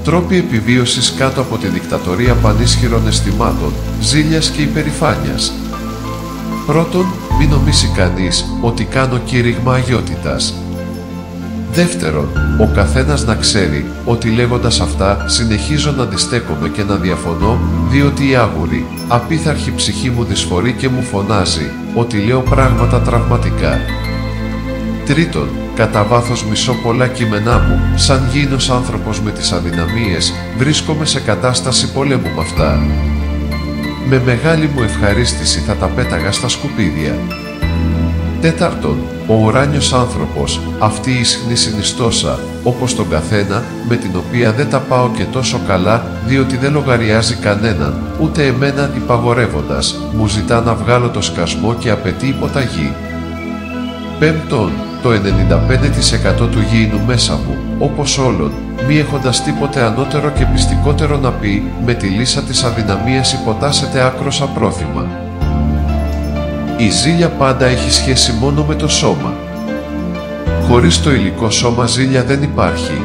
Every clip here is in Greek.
Τρόποι επιβίωσης κάτω από τη δικτατορία πανίσχυρων αισθημάτων, ζήλιας και υπερηφάνειας. Πρώτον, μην νομίσει κανείς ότι κάνω κήρυγμα αγιότητας. Δεύτερον, ο καθένας να ξέρει ότι λέγοντας αυτά συνεχίζω να αντιστέκομαι και να διαφωνώ, διότι η άγουρη, απίθαρχη ψυχή μου δυσφορεί και μου φωνάζει ότι λέω πράγματα τραυματικά. Τρίτον, κατά βάθος μισώ πολλά κείμενά μου, σαν γήινος άνθρωπος με τις αδυναμίες, βρίσκομαι σε κατάσταση πολέμου με αυτά. Με μεγάλη μου ευχαρίστηση θα τα πέταγα στα σκουπίδια. Τέταρτον, ο ουράνιος άνθρωπος, αυτή η ισχνή συνιστόσα, όπως τον καθένα, με την οποία δεν τα πάω και τόσο καλά, διότι δεν λογαριάζει κανέναν, ούτε εμένα υπαγορεύοντας, μου ζητά να βγάλω το σκασμό και απαιτεί υποταγή. Πέμπτον, το 95% του γήινου μέσα μου, όπως όλων, μη έχοντας τίποτε ανώτερο και πιστικότερο να πει, με τη λύσα της αδυναμίας υποτάσσεται άκρος απρόθυμα. Η ζήλια πάντα έχει σχέση μόνο με το σώμα. Χωρίς το υλικό σώμα ζήλια δεν υπάρχει.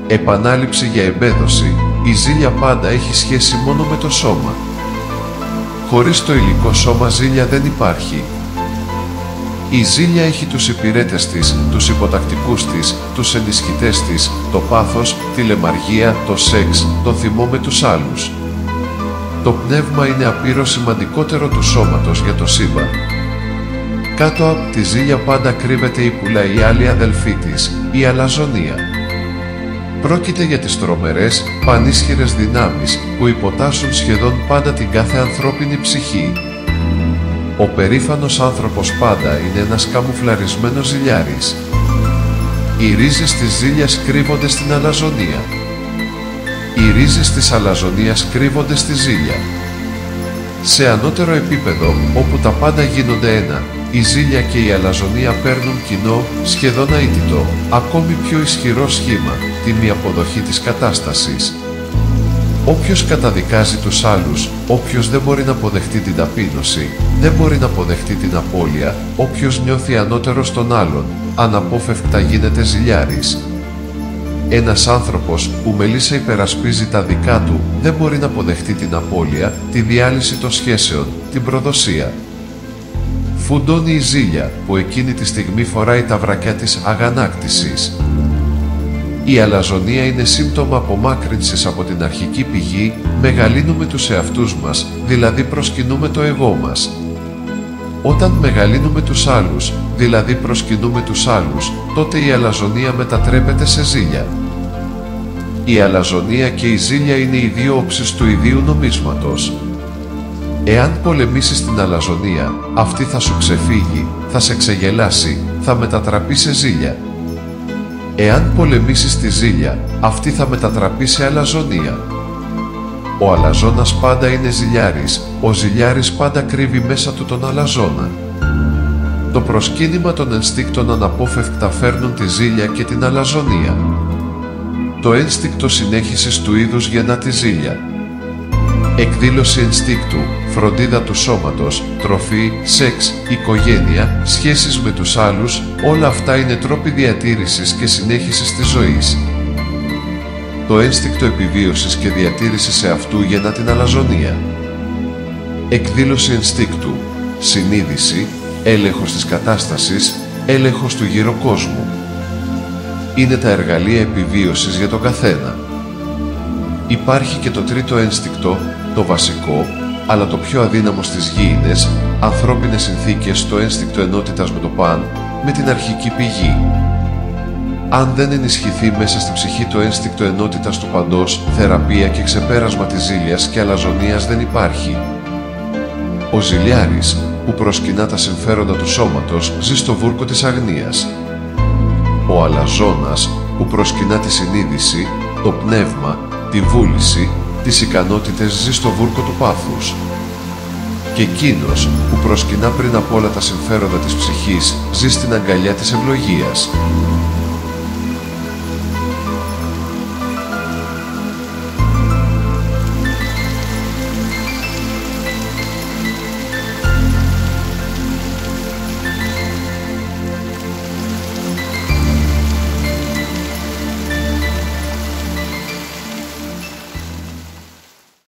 Επανάληψη για εμπέδωση, η ζήλια πάντα έχει σχέση μόνο με το σώμα. Χωρίς το υλικό σώμα ζήλια δεν υπάρχει. Η ζήλια έχει τους υπηρέτες της, τους υποτακτικούς της, τους ενισχυτές της, το πάθος, τη λεμαργία, το σεξ, το θυμό με τους άλλους. Το πνεύμα είναι απείρως σημαντικότερο του σώματος για το σύμπαν. Κάτω από τη ζήλια πάντα κρύβεται η πουλα η άλλη αδελφή της, η αλαζονία. Πρόκειται για τις τρομερές, πανίσχυρες δυνάμεις που υποτάσσουν σχεδόν πάντα την κάθε ανθρώπινη ψυχή. Ο περήφανος άνθρωπος πάντα είναι ένας καμουφλαρισμένος ζηλιάρης. Οι ρίζες της ζήλιας κρύβονται στην αλαζονία. Οι ρίζες της αλαζονίας κρύβονται στη ζήλια. Σε ανώτερο επίπεδο, όπου τα πάντα γίνονται ένα, η ζήλια και η αλαζονία παίρνουν κοινό, σχεδόν αίτητο, ακόμη πιο ισχυρό σχήμα, τη μη αποδοχή της κατάστασης. Όποιος καταδικάζει τους άλλους, όποιος δεν μπορεί να αποδεχτεί την ταπείνωση, δεν μπορεί να αποδεχτεί την απώλεια, όποιος νιώθει ανώτερος των άλλων, αναπόφευκτα γίνεται ζηλιάρης. Ένας άνθρωπος που με λύσα υπερασπίζει τα δικά του, δεν μπορεί να αποδεχτεί την απώλεια, τη διάλυση των σχέσεων, την προδοσία. Φουντώνει η ζήλια, που εκείνη τη στιγμή φοράει τα βρακιά της αγανάκτησης. Η αλαζονία είναι σύμπτωμα απομάκρυνσης από την αρχική πηγή, μεγαλύνουμε τους εαυτούς μας, δηλαδή προσκυνούμε το εγώ μας. Όταν μεγαλύνουμε τους άλλους, δηλαδή προσκυνούμε τους άλλους, τότε η αλαζονία μετατρέπεται σε ζήλια. Η αλαζονία και η ζήλια είναι οι δύο όψεις του ιδίου νομίσματος. Εάν πολεμήσεις την αλαζονία, αυτή θα σου ξεφύγει, θα σε ξεγελάσει, θα μετατραπεί σε ζήλια. Εάν πολεμήσεις τη ζήλια, αυτή θα μετατραπεί σε αλαζονία. Ο αλαζόνας πάντα είναι ζηλιάρης, ο ζηλιάρης πάντα κρύβει μέσα του τον αλαζόνα. Το προσκύνημα των ενστίκτων αναπόφευκτα φέρνουν τη ζήλια και την αλαζονία. Το ένστικτο συνέχισης του είδους γεννά τη ζήλια. Εκδήλωση ενστίκτου, φροντίδα του σώματος, τροφή, σεξ, οικογένεια, σχέσεις με τους άλλους, όλα αυτά είναι τρόποι διατήρησης και συνέχισης της ζωής. Το ένστικτο επιβίωσης και διατήρησης εαυτού γεννά την αλαζονία. Εκδήλωση ενστίκτου, συνείδηση, έλεγχος της κατάστασης, έλεγχος του γύρω κόσμου. Είναι τα εργαλεία επιβίωσης για τον καθένα. Υπάρχει και το τρίτο ένστικτο, το βασικό, αλλά το πιο αδύναμο στις γήινες, ανθρώπινες συνθήκες, το ένστικτο ενότητας με το παν, με την αρχική πηγή. Αν δεν ενισχυθεί μέσα στη ψυχή το ένστικτο ενότητας του παντός, θεραπεία και ξεπέρασμα της ζήλιας και αλαζονίας δεν υπάρχει. Ο ζηλιάρης, που προσκυνά τα συμφέροντα του σώματος, ζει στο βούρκο της αγνίας. Ο αλαζόνας, που προσκυνά τη συνείδηση, το πνεύμα, τη βούληση, τις ικανότητες, ζει στο βούρκο του πάθους. Και εκείνος, που προσκυνά πριν απ' όλα τα συμφέροντα της ψυχής, ζει στην αγκαλιά της ευλογίας.